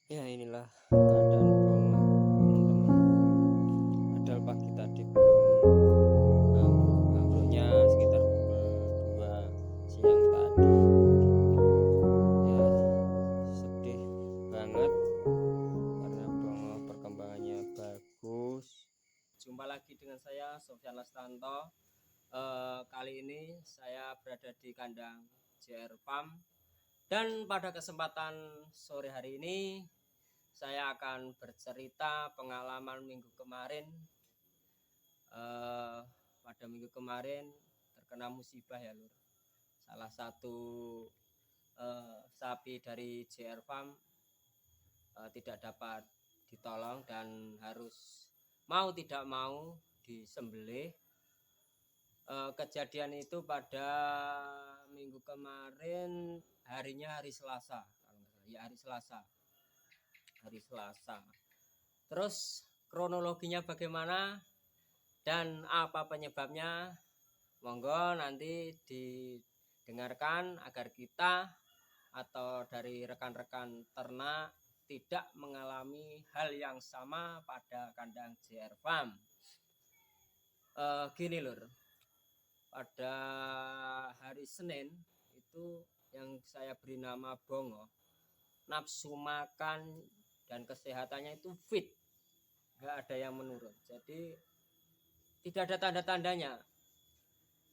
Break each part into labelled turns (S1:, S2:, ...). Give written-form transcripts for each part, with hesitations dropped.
S1: Ya inilah keadaan Bromo teman-teman. Padahal pagi tadi belum ambruknya sekitar pukul 2 siang tadi. Ya sedih banget karena Bromo perkembangannya bagus. Jumpa lagi dengan saya Sofyan Lastanto. Kali ini saya berada di kandang JR Farm dan pada kesempatan sore hari ini saya akan bercerita pengalaman minggu kemarin. Pada minggu kemarin terkena musibah ya lur. Salah satu sapi dari JR Farm tidak dapat ditolong dan harus mau tidak mau disembelih. Kejadian itu pada minggu kemarin, harinya hari Selasa, ya hari Selasa. Terus kronologinya bagaimana dan apa penyebabnya? Monggo nanti didengarkan agar kita atau dari rekan-rekan ternak tidak mengalami hal yang sama pada kandang JR Farm. Gini lur, pada hari Senin itu yang saya beri nama Bongo, nafsu makan dan kesehatannya itu fit, nggak ada yang menurun. Jadi tidak ada tanda-tandanya.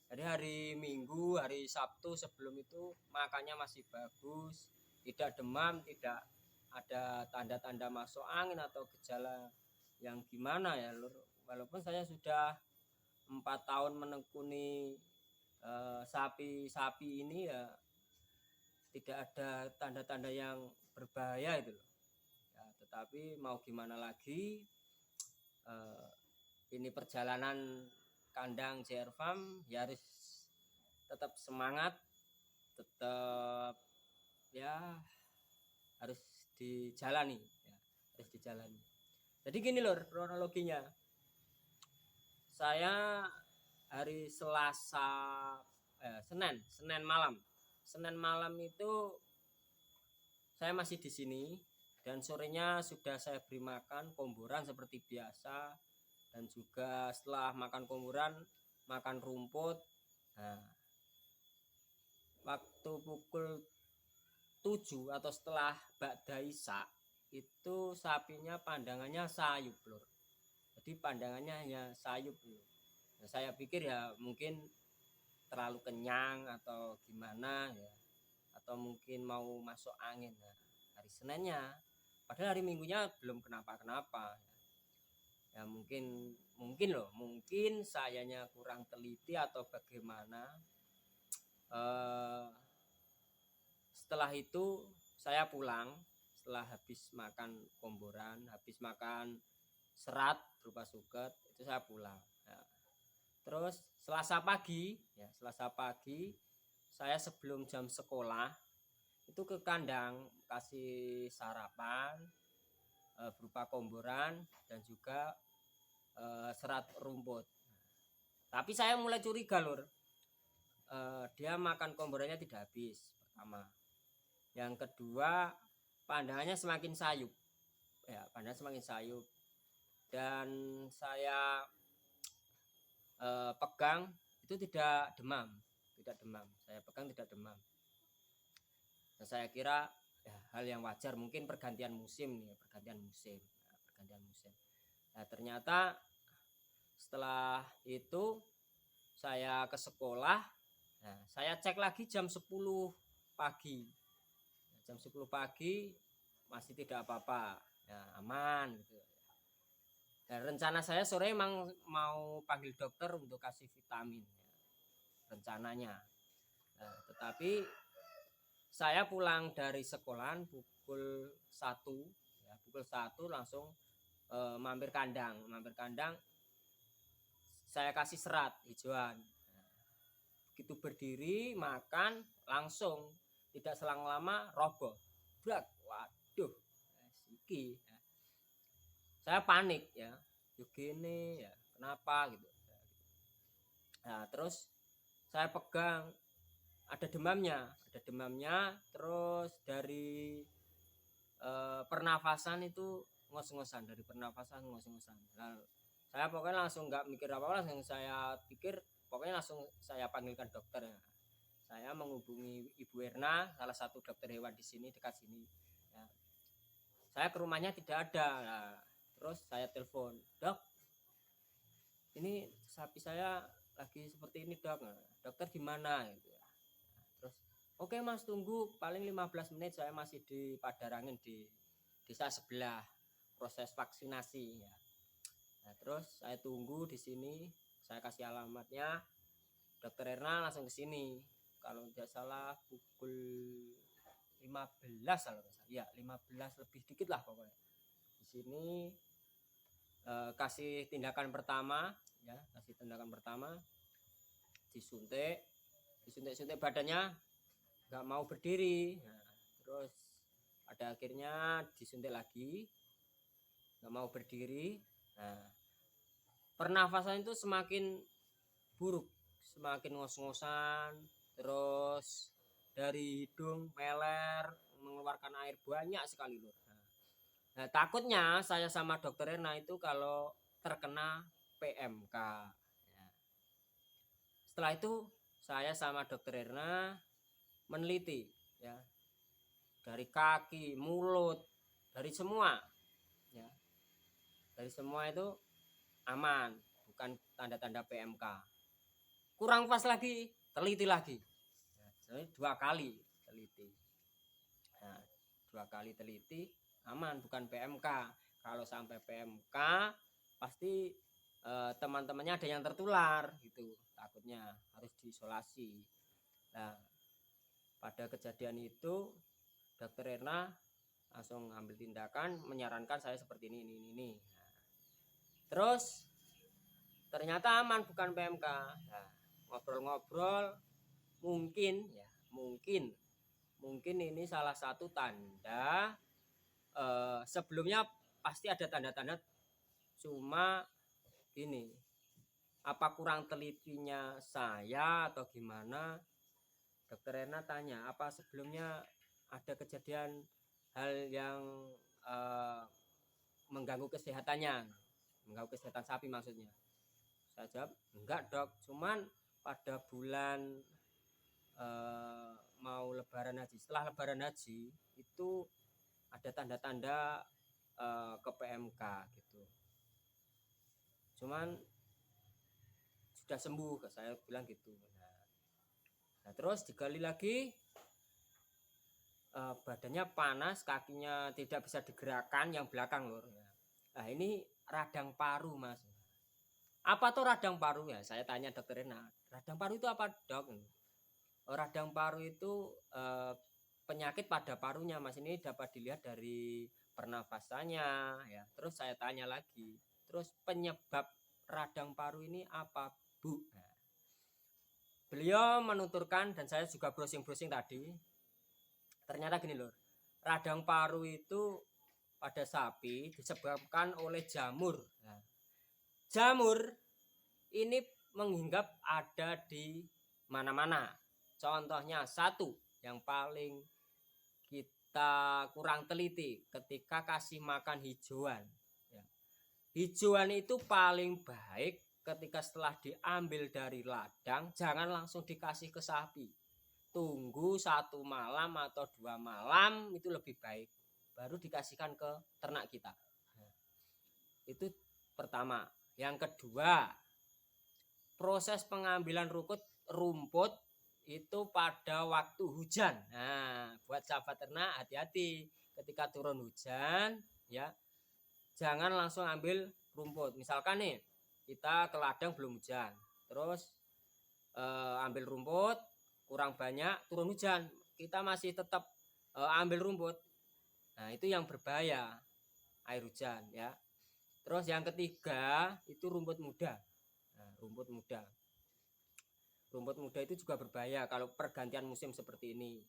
S1: Jadi hari Minggu, hari Sabtu sebelum itu makannya masih bagus, tidak demam, tidak ada tanda-tanda masuk angin atau gejala yang gimana ya lur. Walaupun saya sudah 4 tahun menekuni sapi-sapi ini ya tidak ada tanda-tanda yang berbahaya itu loh. Ya, tetapi mau gimana lagi, ini perjalanan kandang JR Farm ya harus tetap semangat, tetap ya harus dijalani ya, harus dijalani. Jadi gini lor kronologinya, saya hari Selasa Senin malam itu saya masih di sini dan sorenya sudah saya beri makan komboran seperti biasa dan juga setelah makan komboran makan rumput. Nah, waktu pukul 7 atau setelah ba'da isya itu sapinya pandangannya sayup lur. Jadi pandangannya hanya sayup lur. Nah, saya pikir ya mungkin terlalu kenyang atau gimana ya, atau mungkin mau masuk angin. Nah, hari Seninnya padahal hari Minggunya belum kenapa-kenapa ya, mungkin sayanya kurang teliti atau bagaimana. Setelah itu saya pulang setelah habis makan komboran, habis makan serat berupa suket, itu saya pulang ya. Terus Selasa pagi saya sebelum jam sekolah itu ke kandang kasih sarapan berupa komboran dan juga serat rumput. Tapi saya mulai curiga lur, dia makan komborannya tidak habis pertama. Yang kedua pandangannya semakin sayup ya, dan saya pegang itu tidak demam, saya pegang tidak demam. Dan saya kira ya, hal yang wajar, mungkin pergantian musim. Nah, ternyata setelah itu saya ke sekolah. Nah, saya cek lagi jam 10 pagi. Jam 10 pagi masih tidak apa-apa, ya, aman gitu. Dan rencana saya sore emang mau panggil dokter untuk kasih vitamin ya, rencananya. Nah, tetapi saya pulang dari sekolahan pukul 1 ya, langsung mampir kandang. Saya kasih serat hijauan. Nah, begitu berdiri makan langsung tidak selang lama roboh. Waduh, siki. Ya. Saya panik ya. Gini ya, kenapa gitu. Nah, terus saya pegang ada demamnya, terus dari pernafasan itu ngos-ngosan, dari pernafasan ngos-ngosan. Nah, saya pokoknya langsung nggak mikir apa-apa, langsung saya pikir pokoknya langsung saya panggilkan dokter ya. Saya menghubungi Ibu Erna, salah satu dokter hewan di sini dekat sini. Ya. Saya ke rumahnya tidak ada. Nah, terus saya telepon, "Dok, ini sapi saya lagi seperti ini, Dok." Nah, dokter di mana gitu ya. Nah, terus oke Mas, tunggu paling 15 menit, saya masih di Padarangin di desa sebelah proses vaksinasi ya. Nah, terus saya tunggu di sini, saya kasih alamatnya. Dokter Erna langsung ke sini. Kalau tidak salah pukul 15 kalau nggak salah. Ya, 15 lebih dikit lah pokoknya. Di sini kasih tindakan pertama ya, kasih tindakan pertama, disuntik badannya nggak mau berdiri. Nah, terus pada akhirnya disuntik lagi, nggak mau berdiri. Nah, pernafasan itu semakin buruk, semakin ngos-ngosan, terus dari hidung meler, mengeluarkan air banyak sekali Lur. Nah, takutnya saya sama dokter Erna itu kalau terkena PMK ya. Setelah itu saya sama dokter Erna meneliti ya, dari kaki, mulut, dari semua ya, dari semua itu aman, bukan tanda-tanda PMK. Kurang pas lagi, teliti lagi ya, jadi 2 kali teliti. Nah, 2 kali teliti aman, bukan PMK. Kalau sampai PMK pasti teman-temannya ada yang tertular gitu, takutnya harus diisolasi. Nah, pada kejadian itu dokter Erna langsung ambil tindakan, menyarankan saya seperti ini. Nah, terus ternyata aman, bukan PMK. Nah, ngobrol-ngobrol mungkin ya, mungkin ini salah satu tanda. Sebelumnya pasti ada tanda-tanda, cuma gini, apa kurang telitinya saya atau gimana. Dokter Erna tanya, apa sebelumnya ada kejadian hal yang mengganggu kesehatannya, mengganggu kesehatan sapi maksudnya. Saya jawab, enggak Dok, cuman pada bulan mau lebaran haji, setelah lebaran haji itu ada tanda-tanda ke PMK gitu. Cuman sudah sembuh, saya bilang gitu. Nah terus digali lagi, badannya panas, kakinya tidak bisa digerakkan yang belakang Lur. Nah ini radang paru Mas. Apa tuh radang paru ya? Saya tanya dokter Rena, radang paru itu apa Dok? Radang paru itu penyakit pada parunya Mas. Ini dapat dilihat dari pernafasannya ya. Terus saya tanya lagi, terus penyebab radang paru ini apa Bu? Nah, beliau menuturkan, dan saya juga browsing-browsing tadi, ternyata gini Lur, radang paru itu pada sapi disebabkan oleh jamur. Nah, jamur ini menghinggap ada di mana-mana. Contohnya satu yang paling kita kurang teliti, ketika kasih makan hijauan ya. Hijauan itu paling baik ketika setelah diambil dari ladang, jangan langsung dikasih ke sapi, tunggu 1 malam atau 2 malam, itu lebih baik, baru dikasihkan ke ternak kita. Itu pertama. Yang kedua, proses pengambilan rumput itu pada waktu hujan. Nah, buat sahabat ternak hati-hati ketika turun hujan ya, jangan langsung ambil rumput. Misalkan nih kita ke ladang belum hujan, terus ambil rumput kurang banyak, turun hujan, kita masih tetap ambil rumput. Nah itu yang berbahaya, air hujan ya. Terus yang ketiga itu rumput muda. Nah, rumput muda itu juga berbahaya kalau pergantian musim seperti ini.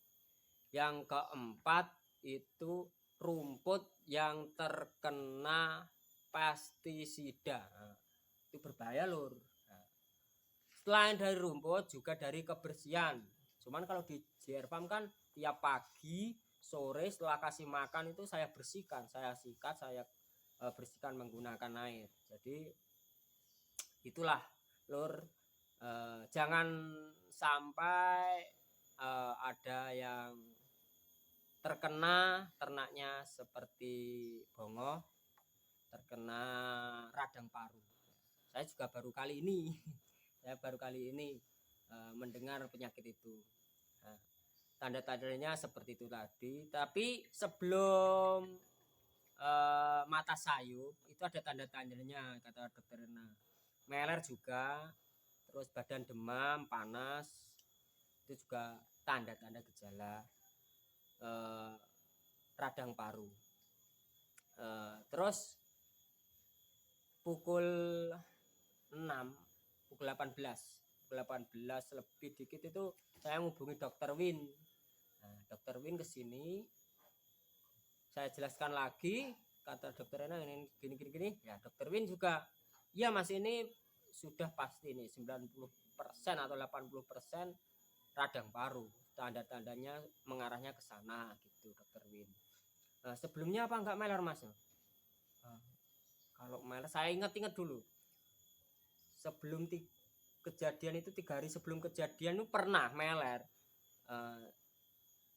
S1: Yang keempat itu rumput yang terkena pestisida. Nah, itu berbahaya Lur. Nah, selain dari rumput juga dari kebersihan. Cuman kalau di JR Farm kan tiap pagi sore setelah kasih makan itu saya bersihkan, saya sikat, saya bersihkan menggunakan air. Jadi itulah lur, jangan sampai ada yang terkena ternaknya seperti bongoh, terkena radang paru. Saya juga baru kali ini mendengar penyakit itu. Nah, tanda-tandanya seperti itu tadi. Tapi sebelum mata sayup itu ada tanda-tandanya kata dokter Rena. Meler juga, terus badan demam, panas, itu juga tanda-tanda gejala radang paru. Terus pukul 6, pukul 18 lebih dikit itu saya menghubungi dokter Win. Nah, dokter Win kesini, saya jelaskan lagi, kata dokter Rena ini gini. Ya dokter Win juga, ya mas ini sudah pasti nih 90% atau 80% radang paru, tanda-tandanya mengarahnya ke sana gitu dokter Win. Nah, sebelumnya apa enggak meler mas? Kalau meler saya ingat dulu, sebelum kejadian itu 3 hari sebelum kejadian itu pernah meler,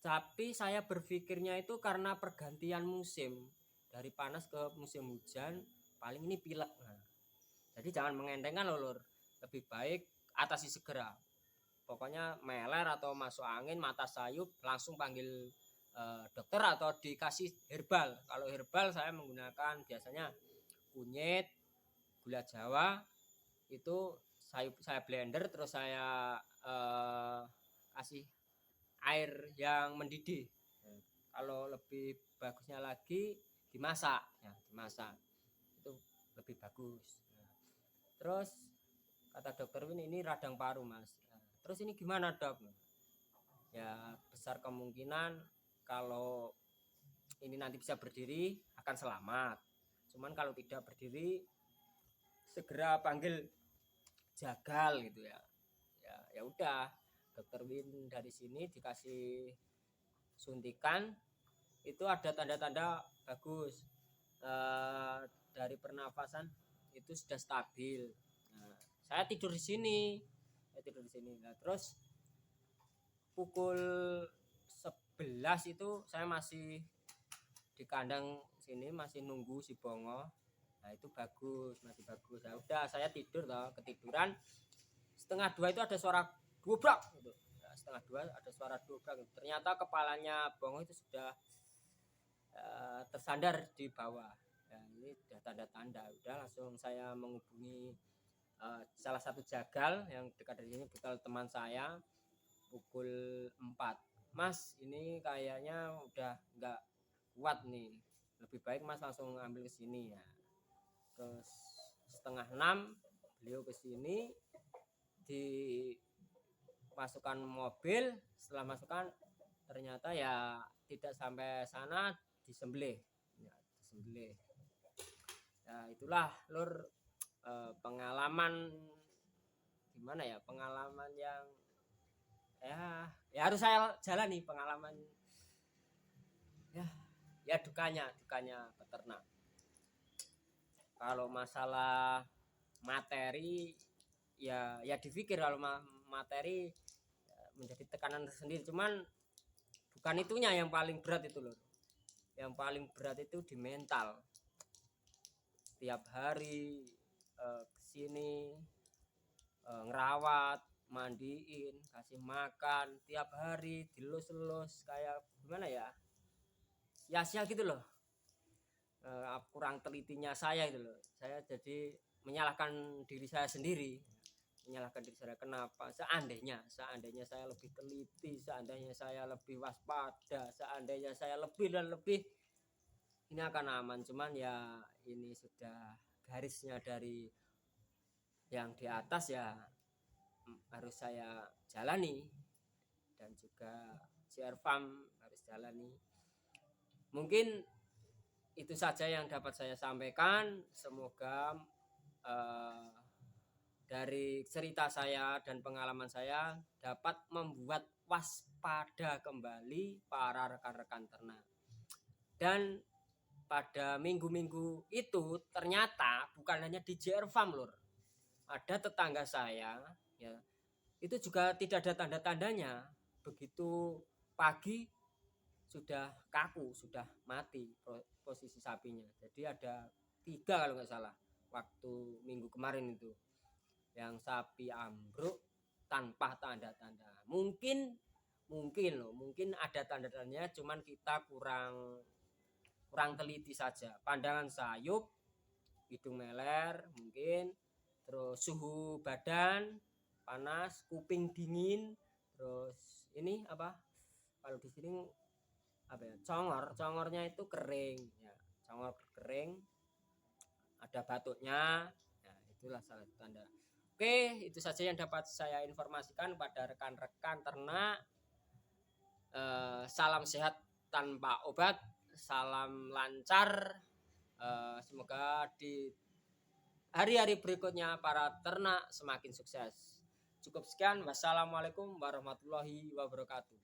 S1: tapi saya berpikirnya itu karena pergantian musim dari panas ke musim hujan, paling ini pilek. Nah, jadi jangan mengentengkan loh lur, lebih baik atasi segera. Pokoknya meler atau masuk angin, mata sayup, langsung panggil dokter atau dikasih herbal. Kalau herbal saya menggunakan biasanya kunyit, gula jawa, itu saya blender, terus saya kasih air yang mendidih. Kalau lebih bagusnya lagi dimasak, ya dimasak itu lebih bagus. Terus kata dokter ini radang paru mas. Terus ini gimana dok? Ya besar kemungkinan kalau ini nanti bisa berdiri akan selamat. Cuman kalau tidak berdiri segera panggil jagal gitu ya. Ya udah, dokter Win dari sini dikasih suntikan, itu ada tanda-tanda bagus. Dari pernafasan itu sudah stabil. Nah, saya tidur di sini. Nah, terus pukul 11 itu saya masih di kandang sini, masih nunggu si bongoh. Nah itu masih bagus. Ya udah, saya tidur toh, ketiduran. 1:30 itu ada suara dobrak gitu. Ya, 1:30 ada suara dobrak. Ternyata kepalanya bongoh itu sudah tersandar di bawah. Ya, ini sudah tanda-tanda. Udah langsung saya menghubungi salah satu jagal yang dekat dari sini, betul teman saya, pukul 4. Mas ini kayaknya udah nggak kuat nih, lebih baik mas langsung ambil ke sini ya. Terus 5:30 beliau ke sini, dimasukkan mobil. Setelah masukkan ternyata ya tidak sampai sana, disembelih. Ya itulah lur, pengalaman gimana ya, pengalaman yang ya harus saya jalani, pengalaman ya dukanya peternak. Kalau masalah materi ya dipikir, kalau materi menjadi tekanan tersendiri, cuman bukan itunya yang paling berat itu loh. Yang paling berat itu di mental. Tiap hari kesini ngerawat, mandiin, kasih makan, tiap hari dilus-lus, kayak gimana ya, sia-sia gitu loh. Kurang telitinya saya itu loh. Saya jadi menyalahkan diri saya sendiri. Kenapa? Seandainya saya lebih teliti, seandainya saya lebih waspada, seandainya saya lebih dan lebih, ini akan aman. Cuman ya ini sudah garisnya dari yang di atas, ya harus saya jalani, dan juga CR Farm harus jalani. Mungkin itu saja yang dapat saya sampaikan. Semoga dari cerita saya dan pengalaman saya dapat membuat waspada waspada kembali para rekan-rekan ternak. Dan pada minggu-minggu itu ternyata bukan hanya di JR Farm Lur, ada tetangga saya ya, itu juga tidak ada tanda-tandanya, begitu pagi sudah kaku, sudah mati posisi sapinya. Jadi ada 3 kalau nggak salah waktu minggu kemarin itu yang sapi ambruk tanpa tanda-tanda. Mungkin ada tanda-tandanya, cuman kita kurang teliti saja. Pandangan sayup, hidung meler mungkin, terus suhu badan panas, kuping dingin, terus ini apa? Kalau di sini apa ya? Congornya itu kering ya. Congor kering, ada batuknya. Nah, itulah salah satu tanda. Oke, itu saja yang dapat saya informasikan pada rekan-rekan ternak. Salam sehat tanpa obat, salam lancar. Semoga di hari-hari berikutnya para ternak semakin sukses. Cukup sekian. Wassalamualaikum warahmatullahi wabarakatuh.